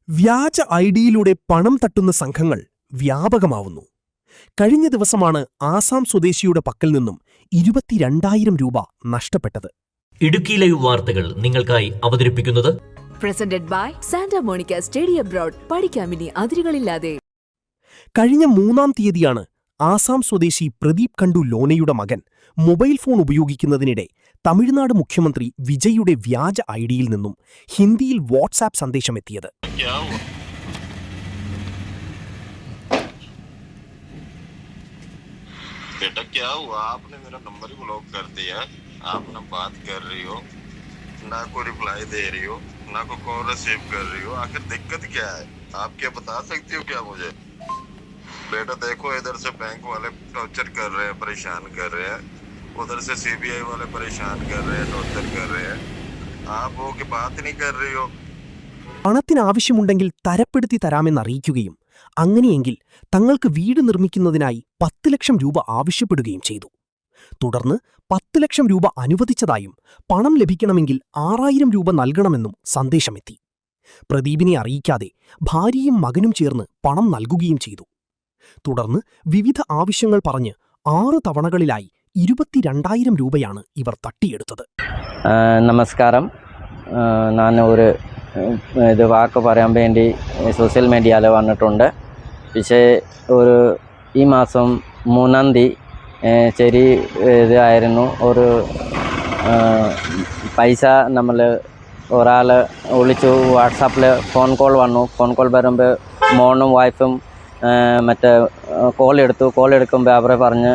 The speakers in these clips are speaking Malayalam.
വ്യാജ ഐഡിയിലൂടെ പണം തട്ടുന്ന സംഘങ്ങൾ വ്യാപകമാവുന്നു. കഴിഞ്ഞ ദിവസമാണ് ആസാം സ്വദേശിയുടെ പക്കൽ നിന്നും 22,000 രൂപ നഷ്ടപ്പെട്ടത്. ഇടുക്കി ലൈവ് വാർത്തകൾ നിങ്ങൾക്കായി അവതരിപ്പിക്കുന്നത് presented by Santa Monica study abroad. പഠിക്കാമിനി അതിരുകളില്ലാതെ. കഴിഞ്ഞ 3-ാം തീയതിയാണ് ആസാം സ്വദേശി പ്രദീപ് കണ്ടു ലോനയുടെ മകൻ മൊബൈൽ ഫോൺ ഉപയോഗിക്കുന്നതിനിടെ തമിഴ്നാട് മുഖ്യമന്ത്രി വിജയുടെ വ്യാജ ഐഡിയിൽ നിന്നും ഹിന്ദിയിൽ വാട്സാപ്പ് സന്ദേശമെത്തിയത്. बेटा क्या हुआ? आपने मेरा नंबर ही ब्लॉक कर दिया. आप ना बात कर रही हो, ना कोई रिप्लाई दे रही हो, ना कोई कॉल रिसीव कर रही हो. आखिर दिक्कत क्या है? आप क्या बता सकती हो क्या मुझे? बेटा देखो, इधर से बैंक वाले टॉर्चर कर रहे हैं, परेशान कर रहे हैं. उधर से सीबीआई वाले परेशान कर रहे हैं, टॉर्चर कर रहे हैं. आप वो की बात नहीं कर रही हो. പണത്തിനാവശ്യമുണ്ടെങ്കിൽ തരപ്പെടുത്തി തരാമെന്നറിയിക്കുകയും അങ്ങനെയെങ്കിൽ തങ്ങൾക്ക് വീട് നിർമ്മിക്കുന്നതിനായി 10 ലക്ഷം രൂപ ആവശ്യപ്പെടുകയും ചെയ്തു. തുടർന്ന് 10 ലക്ഷം രൂപ അനുവദിച്ചതായും പണം ലഭിക്കണമെങ്കിൽ 6,000 രൂപ നൽകണമെന്നും സന്ദേശമെത്തി. പ്രദീപിനെ അറിയിക്കാതെ ഭാര്യയും മകനും ചേർന്ന് പണം നൽകുകയും ചെയ്തു. തുടർന്ന് വിവിധ ആവശ്യങ്ങൾ പറഞ്ഞ് 6 തവണകളിലായി 22,000 രൂപയാണ് ഇവർ തട്ടിയെടുത്തത്. നമസ്കാരം. ഞാൻ ഒരു വാക്ക് പറയാൻ വേണ്ടി സോഷ്യൽ മീഡിയയിൽ വന്നിട്ടുണ്ട്. പക്ഷേ ഈ മാസം 3-ാം തീയതി ഇതായിരുന്നു. ഒരു പൈസ നമ്മൾ ഒരാൾ വിളിച്ചു. വാട്സാപ്പിൽ ഫോൺ കോൾ വന്നു. ഫോൺ കോൾ വരുമ്പോൾ മോനും വൈഫും മറ്റേ കോൾ എടുക്കുമ്പോൾ അവർ പറഞ്ഞ്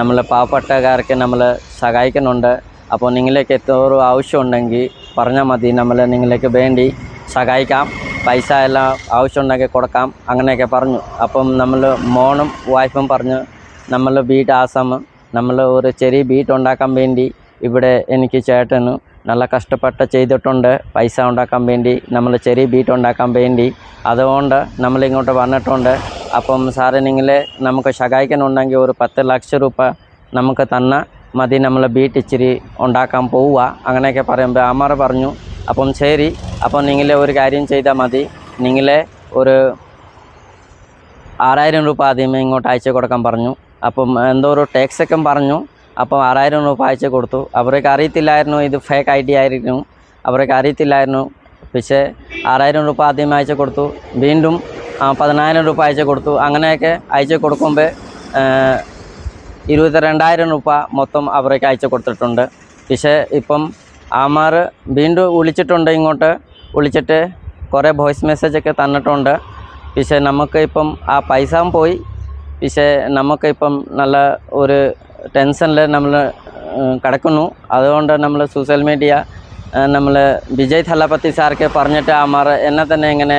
നമ്മൾ പാവപ്പെട്ടക്കാർക്ക് നമ്മൾ സഹായിക്കുന്നുണ്ട്. അപ്പോൾ നിങ്ങളിലേക്ക് ഒരു ആവശ്യമുണ്ടെങ്കിൽ പറഞ്ഞാൽ മതി, നമ്മൾ നിങ്ങളിലേക്ക് വേണ്ടി സഹായിക്കാം, പൈസ എല്ലാം ആവശ്യമുണ്ടെങ്കിൽ കൊടുക്കാം, അങ്ങനെയൊക്കെ പറഞ്ഞു. അപ്പം നമ്മൾ മോനും വൈഫും പറഞ്ഞു നമ്മൾ വീട് ആസാം, നമ്മൾ ഒരു ചെറിയ വീട് ഉണ്ടാക്കാൻ വേണ്ടി ഇവിടെ എനിക്ക് ചേട്ടന് നല്ല കഷ്ടപ്പെട്ട് ചെയ്തിട്ടുണ്ട്. പൈസ ഉണ്ടാക്കാൻ വേണ്ടി, നമ്മൾ ചെറിയ വീട് ഉണ്ടാക്കാൻ വേണ്ടി, അതുകൊണ്ട് നമ്മളിങ്ങോട്ട് വന്നിട്ടുണ്ട്. അപ്പം സാറ് നിങ്ങൾ നമുക്ക് സഹായിക്കുന്നുണ്ടെങ്കിൽ ഒരു 10 ലക്ഷം രൂപ നമുക്ക് തന്ന മതി, നമ്മൾ വീട് ഇച്ചിരി ഉണ്ടാക്കാൻ പോവുക, അങ്ങനെയൊക്കെ പറയുമ്പോൾ അമ്മ പറഞ്ഞു അപ്പം ശരി, അപ്പം നിങ്ങൾ ഒരു കാര്യം ചെയ്താൽ മതി, നിങ്ങൾ ഒരു 6,000 രൂപ ആദ്യമേ ഇങ്ങോട്ട് അയച്ചു കൊടുക്കാൻ പറഞ്ഞു. അപ്പം എന്തോ ഒരു ടാക്സൊക്കെ പറഞ്ഞു. അപ്പം 6,000 രൂപ അയച്ചു കൊടുത്തു. അവർക്ക് അറിയത്തില്ലായിരുന്നു ഇത് ഫേക്ക് ഐ ഡി ആയിരുന്നു, അവർക്ക് അറിയത്തില്ലായിരുന്നു. പക്ഷേ 6,000 രൂപ ആദ്യമേ അയച്ചു കൊടുത്തു. വീണ്ടും 10,000 രൂപ അയച്ചു കൊടുത്തു. അങ്ങനെയൊക്കെ അയച്ചു കൊടുക്കുമ്പോൾ 22,000 രൂപ മൊത്തം അവർക്ക് അയച്ചു കൊടുത്തിട്ടുണ്ട്. പക്ഷേ ഇപ്പം ആമാർ വീണ്ടും വിളിച്ചിട്ടുണ്ട്, ഇങ്ങോട്ട് വിളിച്ചിട്ട് കുറേ വോയിസ് മെസ്സേജൊക്കെ തന്നിട്ടുണ്ട്. പക്ഷേ നമുക്ക് ഇപ്പം ആ പൈസ പോയി. പക്ഷേ നമുക്കിപ്പം നല്ല ഒരു ടെൻഷനിൽ നമ്മൾ കിടക്കുന്നു. അതുകൊണ്ട് നമ്മൾ സോഷ്യൽ മീഡിയ നമ്മൾ വിജയ് തലപതി സാർക്ക് പറഞ്ഞിട്ട് ആമാർ എന്നെ തന്നെ ഇങ്ങനെ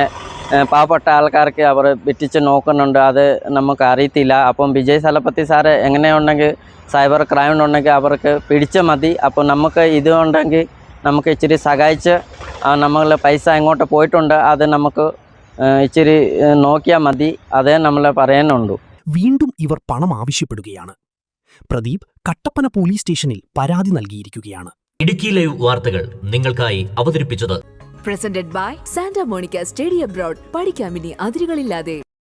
പാവപ്പെട്ട ആൾക്കാർക്ക് അവർ വെട്ടിച്ച് നോക്കുന്നുണ്ട്, അത് നമുക്ക് അറിയത്തില്ല. അപ്പം Vijay Thalapathy sir എങ്ങനെയുണ്ടെങ്കിൽ cyber crime ഉണ്ടെങ്കിൽ അവർക്ക് പിടിച്ച മതി. അപ്പോൾ നമുക്ക് ഇതുണ്ടെങ്കിൽ നമുക്ക് ഇച്ചിരി സഹായിച്ച് നമ്മൾ പൈസ എങ്ങോട്ട് പോയിട്ടുണ്ട് അത് നമുക്ക് ഇച്ചിരി നോക്കിയാൽ മതി, അതേ നമ്മൾ പറയാനുള്ളൂ. വീണ്ടും ഇവർ പണം ആവശ്യപ്പെടുകയാണ്. പ്രദീപ് കട്ടപ്പന പോലീസ് സ്റ്റേഷനിൽ പരാതി നൽകിയിരിക്കുകയാണ്. ഇടുക്കി ലൈവ് വാർത്തകൾ നിങ്ങൾക്കായി അവതരിപ്പിച്ചത് presented by Santa Monica study abroad. പഠിക്കാമിനി അതിരുകളില്ലാതെ.